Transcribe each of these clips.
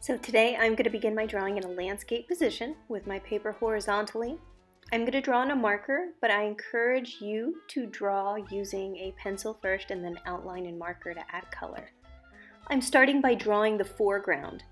So today I'm going to begin my drawing in a landscape position with my paper horizontally. I'm going to draw on a marker, but I encourage you to draw using a pencil first and then outline and marker to add color. I'm starting by drawing the foreground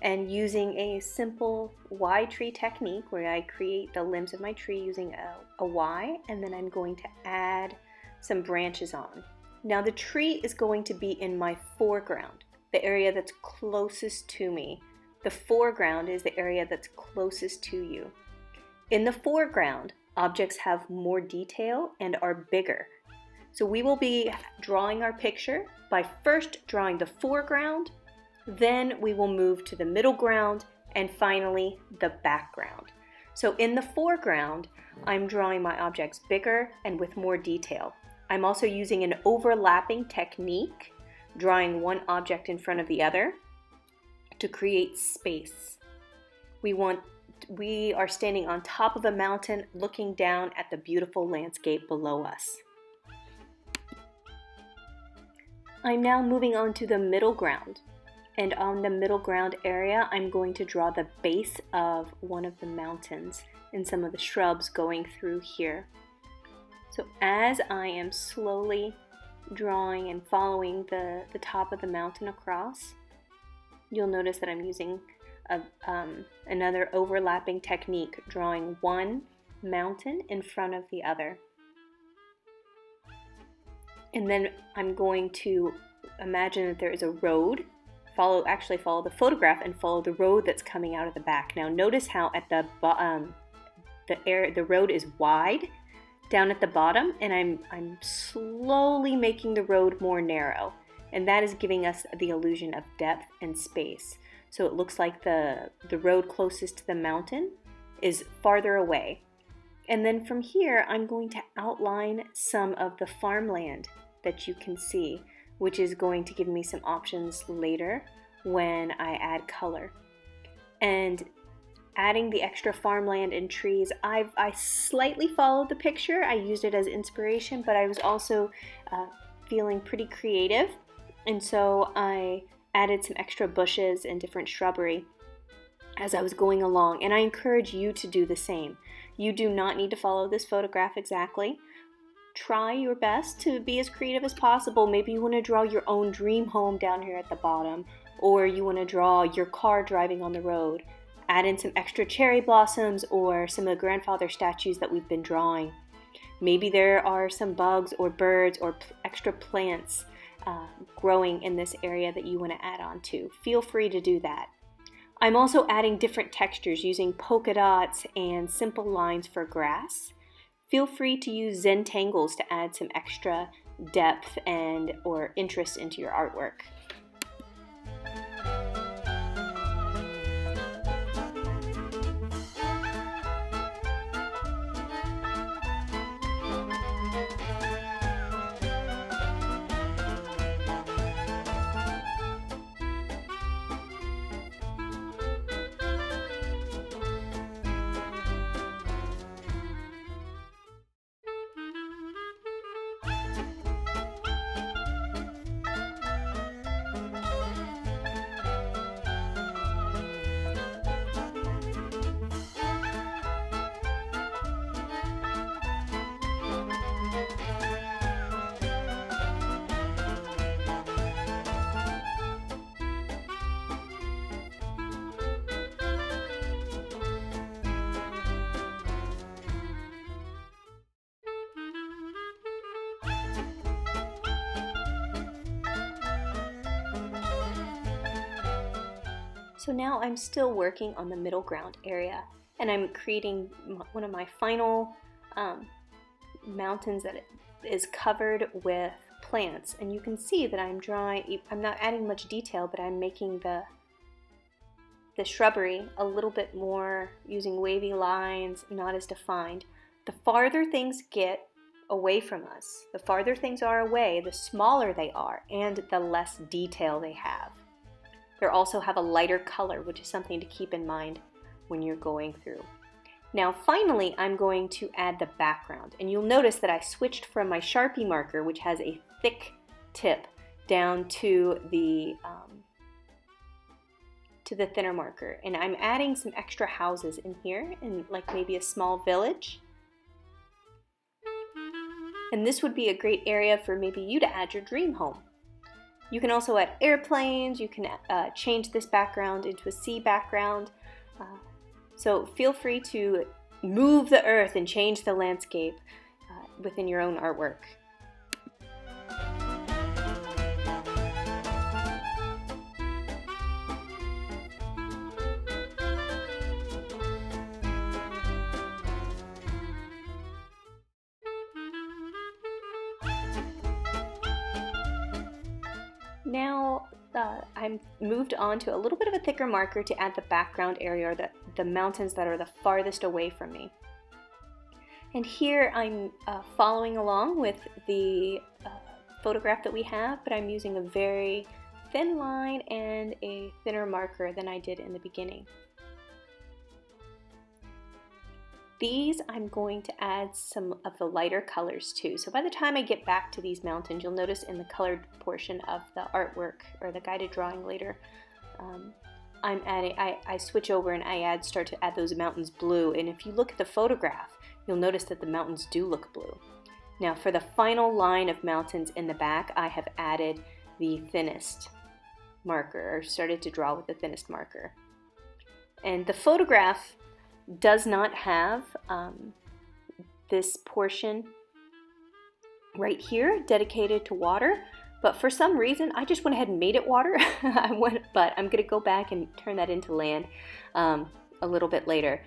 and using a simple Y tree technique where I create the limbs of my tree using a Y, and then I'm going to add some branches on. Now the tree is going to be in my foreground, the area that's closest to me. The foreground is the area that's closest to you. In the foreground, objects have more detail and are bigger. So we will be drawing our picture by first drawing the foreground, then we will move to the middle ground, and finally the background. So in the foreground, I'm drawing my objects bigger and with more detail. I'm also using an overlapping technique, drawing one object in front of the other to create space. We are standing on top of a mountain looking down at the beautiful landscape below us. I'm now moving on to the middle ground. And on the middle ground area, I'm going to draw the base of one of the mountains and some of the shrubs going through here. So as I am slowly drawing and following the top of the mountain across, you'll notice that I'm using another overlapping technique, drawing one mountain in front of the other. And then I'm going to imagine that there is a road. Follow the photograph and follow the road that's coming out of the back. Now notice how at the road is wide down at the bottom, and I'm slowly making the road more narrow, and that is giving us the illusion of depth and space. So it looks like the road closest to the mountain is farther away. And then from here, I'm going to outline some of the farmland that you can see, which is going to give me some options later when I add color. And adding the extra farmland and trees, I slightly followed the picture. I used it as inspiration, but I was also feeling pretty creative, and so I added some extra bushes and different shrubbery as I was going along, and I encourage you to do the same. You do not need to follow this photograph exactly. Try your best to be as creative as possible. Maybe you want to draw your own dream home down here at the bottom, or you want to draw your car driving on the road. Add in some extra cherry blossoms or some of the grandfather statues that we've been drawing. Maybe there are some bugs or birds or extra plants growing in this area that you want to add on to. Feel free to do that. I'm also adding different textures using polka dots and simple lines for grass. Feel free to use Zentangles to add some extra depth and or interest into your artwork. So now I'm still working on the middle ground area, and I'm creating one of my final mountains that is covered with plants. And you can see that I'm not adding much detail, but I'm making the shrubbery a little bit more using wavy lines, not as defined. The farther things get away from us, the farther things are away, the smaller they are, and the less detail they have. They also have a lighter color, which is something to keep in mind when you're going through. Now finally, I'm going to add the background, and you'll notice that I switched from my Sharpie marker, which has a thick tip, down to the to the thinner marker, and I'm adding some extra houses in here, and like maybe a small village. And this would be a great area for maybe you to add your dream home. You can also add airplanes, you can change this background into a sea background. So feel free to move the earth and change the landscape within your own artwork. Now I'm moved on to a little bit of a thicker marker to add the background area, or the mountains that are the farthest away from me. And here I'm following along with the photograph that we have, but I'm using a very thin line and a thinner marker than I did in the beginning. These I'm going to add some of the lighter colors too. So by the time I get back to these mountains, you'll notice in the colored portion of the artwork or the guided drawing later, I switch over and I start to add those mountains blue. And if you look at the photograph, you'll notice that the mountains do look blue. Now for the final line of mountains in the back, I have added the thinnest marker, or started to draw with the thinnest marker. And the photograph does not have this portion right here dedicated to water, but for some reason I just went ahead and made it water. But I'm going to go back and turn that into land a little bit later.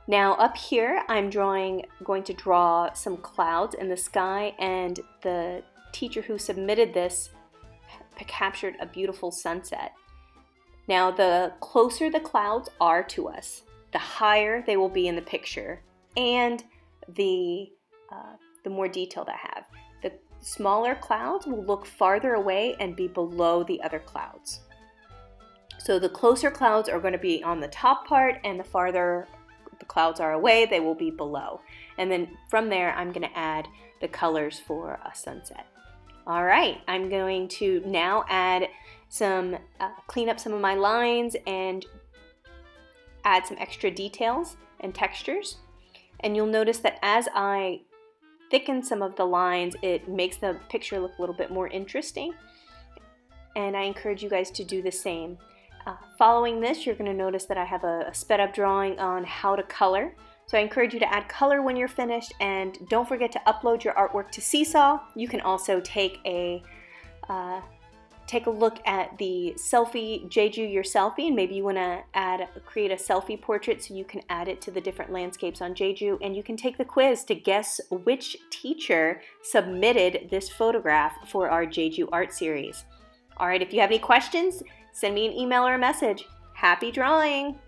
Now up here I'm going to draw some clouds in the sky, and the teacher who submitted this captured a beautiful sunset. Now the closer the clouds are to us, the higher they will be in the picture, and the more detailed I have. The smaller clouds will look farther away and be below the other clouds. So the closer clouds are going to be on the top part, and the farther the clouds are away, they will be below. And then from there, I'm going to add the colors for a sunset. All right, I'm going to now add some, clean up some of my lines and add some extra details and textures. And you'll notice that as I thicken some of the lines, it makes the picture look a little bit more interesting. And I encourage you guys to do the same. Following this, you're going to notice that I have a sped up drawing on how to color. So I encourage you to add color when you're finished, and don't forget to upload your artwork to Seesaw. You can also take a look at the selfie, JEJU your selfie, and maybe you want to create a selfie portrait, so you can add it to the different landscapes on JEJU, and you can take the quiz to guess which teacher submitted this photograph for our JEJU art series. All right, if you have any questions, send me an email or a message. Happy drawing!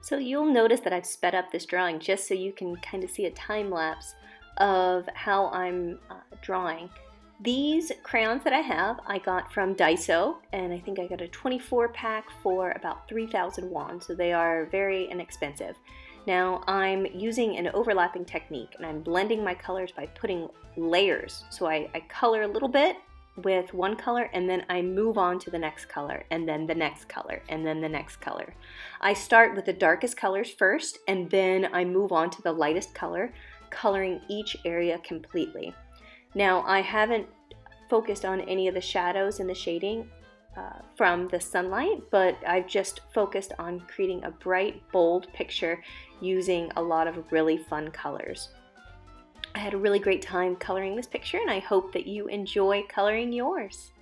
So you'll notice that I've sped up this drawing just so you can kind of see a time lapse of how I'm drawing. These crayons that I have, I got from Daiso, and I think I got a 24 pack for about 3,000 won, so they are very inexpensive. Now I'm using an overlapping technique, and I'm blending my colors by putting layers. So I color a little bit with one color, and then I move on to the next color, and then the next color, and then the next color. I start with the darkest colors first, and then I move on to the lightest color, coloring each area completely. Now I haven't focused on any of the shadows and the shading from the sunlight, but I've just focused on creating a bright, bold picture using a lot of really fun colors. I had a really great time coloring this picture, and I hope that you enjoy coloring yours.